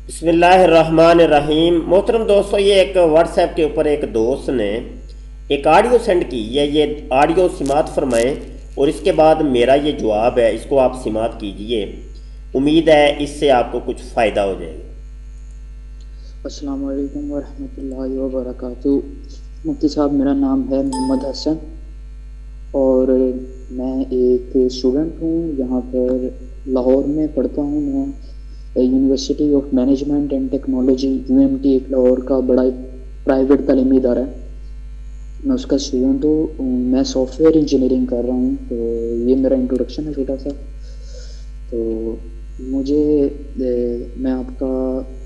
بسم اللہ الرحمن الرحیم۔ محترم دوستو، یہ ایک واٹس ایپ کے اوپر ایک دوست نے ایک آڈیو سینڈ کی ہے، یہ آڈیو سماعت فرمائیں اور اس کے بعد میرا یہ جواب ہے، اس کو آپ سماعت کیجئے۔ امید ہے اس سے آپ کو کچھ فائدہ ہو جائے گا۔ السلام علیکم ورحمۃ اللہ وبرکاتہ۔ مفتی صاحب، میرا نام ہے محمد حسن اور میں ایک اسٹوڈنٹ ہوں، یہاں پر لاہور میں پڑھتا ہوں۔ میں university of management and technology UMT ایک لاہور کا بڑا پرائیویٹ تعلیمی ادارہ ہے، میں اس کا اسٹوڈنٹ ہوں۔ میں سافٹ ویئر انجینئرنگ کر رہا ہوں، تو یہ میرا انٹروڈکشن ہے چھوٹا سا۔ تو میں آپ کا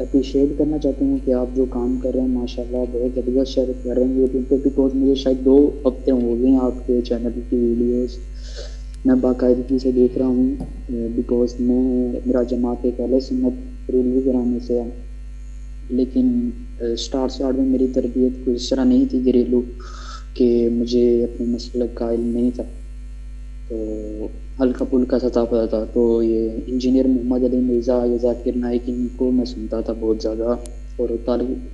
اپریشیٹ کرنا چاہتا ہوں کہ آپ جو کام کر رہے ہیں ماشاءاللہ بہت زبردست شیئر کر رہے ہیں یوٹیوب پہ، بیکاز مجھے شاید 2 ہفتے ہو گئے ہیں آپ کے چینل کی ویڈیوز میں باقاعدگی سے دیکھ رہا ہوں، بیکاز میرا جماعت ایک اہل سنت ریلوے گھرانے سے ہے، لیکن اسٹارٹ میں میری تربیت کوئی اس طرح نہیں تھی گھریلو کہ مجھے اپنے مسلک کا علم نہیں تھا، تو ہلکا پھلکا سا پتا تھا۔ تو یہ انجینئر محمد علی مرزا یا ذاکر نائک، ان کو میں سنتا تھا بہت زیادہ، اور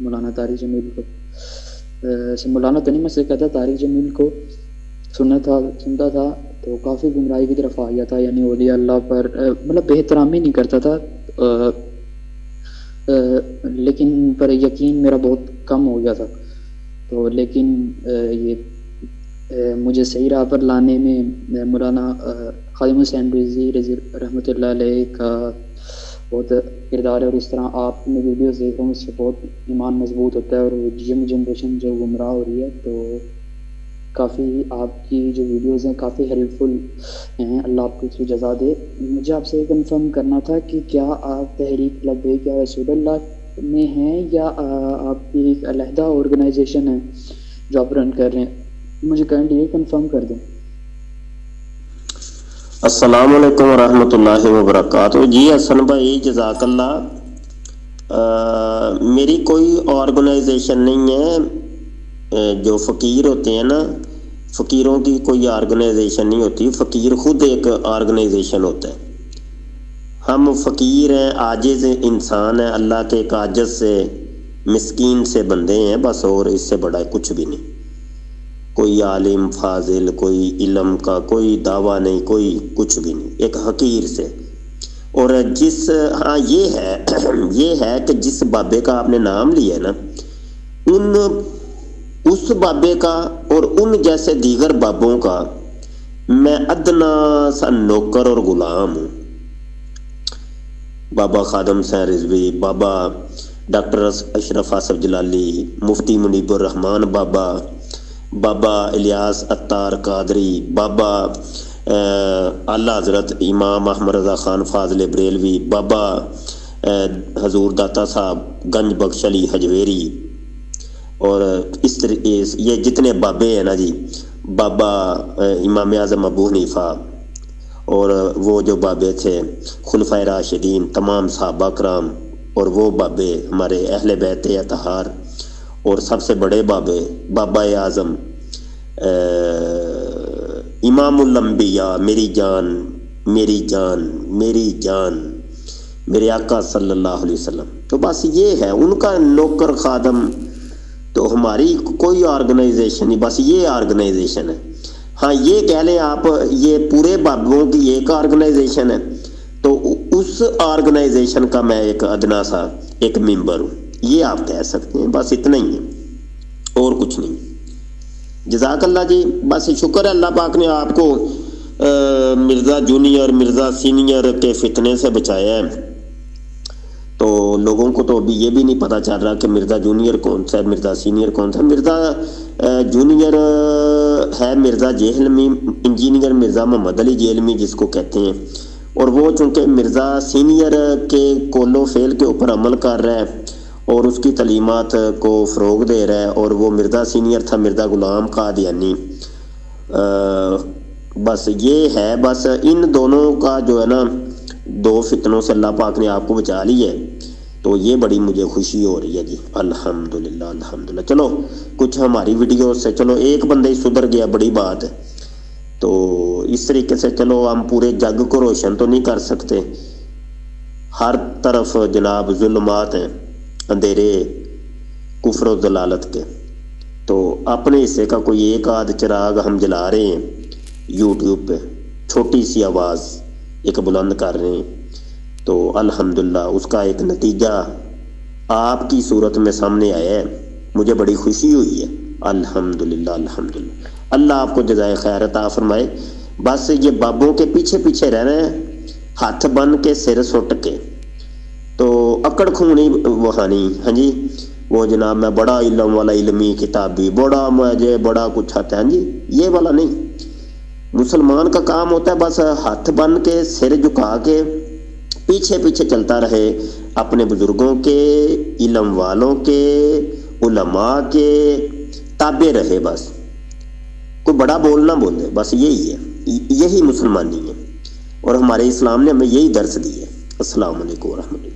مولانا طارق جمیل کو مولانا تو نہیں، میں سے کہتا طارق جمیل کو سنتا تھا، تو کافی گمراہی کی طرف آ گیا تھا، یعنی اولیاء اللہ پر مطلب بے احترامی نہیں کرتا تھا، لیکن پر یقین میرا بہت کم ہو گیا تھا۔ تو لیکن یہ مجھے صحیح راہ پر لانے میں مولانا خادم حسین رضی رحمۃ اللہ علیہ کا بہت کردار ہے، اور اس طرح آپ میں ویڈیوز دیکھ رہا ہوں، اس سے بہت ایمان مضبوط ہوتا ہے، اور یم جنریشن جو گمراہ ہو رہی ہے، تو کافی آپ کی جو ویڈیوز ہیں کافی ہیلپ فل ہیں، اللہ آپ کو اس کی جزا دے۔ مجھے آپ سے کنفرم کرنا تھا کہ کیا آپ تحریک لبیک یا رسول اللہ میں ہیں، یا آپ کی ایک علیحدہ آرگنائزیشن ہے جو آپ رن کر رہے ہیں؟ مجھے کائنڈلی یہ کنفرم کر دیں۔ السلام علیکم ورحمۃ اللہ وبرکاتہ۔ جی حسن بھائی، جزاک اللہ۔ میری کوئی آرگنائزیشن نہیں ہے۔ جو فقیر ہوتے ہیں نا، فقیروں کی کوئی آرگنائزیشن نہیں ہوتی، فقیر خود ایک آرگنائزیشن ہوتا ہے۔ ہم فقیر ہیں، عاجز انسان ہیں، اللہ کے ایک عاجز سے مسکین سے بندے ہیں بس، اور اس سے بڑا کچھ بھی نہیں۔ کوئی عالم فاضل، کوئی علم کا کوئی دعویٰ نہیں، کوئی کچھ بھی نہیں، ایک حقیر سے۔ اور یہ ہے کہ جس بابے کا آپ نے نام لیا ہے نا، اس بابے کا اور ان جیسے دیگر بابوں کا میں ادنا سا نوکر اور غلام ہوں۔ بابا خادم حسین رضوی، بابا ڈاکٹر اشرف آصف جلالی، مفتی منیب الرحمان بابا الیاس عطار قادری، بابا اعلیٰ حضرت امام احمد رضا خان فاضل بریلوی، بابا حضور داتا صاحب گنج بخش علی حجویری، اور یہ جتنے بابے ہیں نا جی، بابا امام اعظم ابو حنیفہ، اور وہ جو بابے تھے خلفائے راشدین، تمام صحابہ کرام، اور وہ بابے ہمارے اہل بیت اطہار، اور سب سے بڑے بابے بابا اعظم امام الانبیاء، میری جان میرے آقا صلی اللہ علیہ وسلم۔ تو بس یہ ہے ان کا نوکر خادم، تو ہماری کوئی آرگنائزیشن نہیں، بس یہ آرگنائزیشن ہے۔ ہاں یہ کہہ لیں آپ یہ پورے بابوں کی ایک آرگنائزیشن ہے، تو اس آرگنائزیشن کا میں ایک ادنا سا ایک ممبر ہوں، یہ آپ کہہ سکتے ہیں، بس اتنا ہی ہے اور کچھ نہیں۔ جزاک اللہ جی، بس شکر ہے اللہ پاک نے آپ کو مرزا جونیئر مرزا سینئر کے فتنے سے بچایا ہے۔ تو لوگوں کو تو ابھی یہ بھی نہیں پتہ چل رہا کہ مرزا جونیئر کون سا ہے، مرزا سینئر کون سا ہے۔ مرزا جونیئر ہے مرزا جہلمی، انجینئر مرزا محمد علی جہلمی جس کو کہتے ہیں، اور وہ چونکہ مرزا سینئر کے قول و فعل کے اوپر عمل کر رہا ہے اور اس کی تعلیمات کو فروغ دے رہا ہے، اور وہ مرزا سینئر تھا مرزا غلام قادیانی۔ بس یہ ہے، بس ان دونوں کا جو ہے نا 2 فتنوں سے اللہ پاک نے آپ کو بچا لی ہے، تو یہ بڑی مجھے خوشی ہو رہی ہے جی، الحمدللہ۔ چلو کچھ ہماری ویڈیو سے چلو ایک بندہ ہی سدھر گیا، بڑی بات ہے۔ تو اس طریقے سے چلو ہم پورے جگ کو روشن تو نہیں کر سکتے، ہر طرف جناب ظلمات ہیں، اندھیرے کفر و ضلالت کے، تو اپنے حصے کا کوئی ایک آدھ چراغ ہم جلا رہے ہیں یوٹیوب پہ، چھوٹی سی آواز ایک بلند کر رہے ہیں، تو الحمدللہ اس کا ایک نتیجہ آپ کی صورت میں سامنے آیا ہے، مجھے بڑی خوشی ہوئی ہے، الحمدللہ الحمدللہ۔ اللہ آپ کو جزائے خیر عطا فرمائے۔ بس یہ بابوں کے پیچھے پیچھے رہنا ہے، ہاتھ بن کے سر سٹ کے، تو اکڑ خونی وہانی، ہاں جی، وہ جناب میں بڑا علم والا علمی کتابی، بڑا مجھے بڑا کچھ آتا ہے، ہاں جی، یہ والا نہیں۔ مسلمان کا کام ہوتا ہے بس ہاتھ بن کے سر جھکا کے پیچھے پیچھے چلتا رہے، اپنے بزرگوں کے، علم والوں کے، علماء کے تابع رہے، بس کوئی بڑا بول نہ بولے، بس یہی ہے، یہی مسلمانی ہے، اور ہمارے اسلام نے ہمیں یہی درس دی ہے۔ السلام علیکم ورحمۃ اللہ۔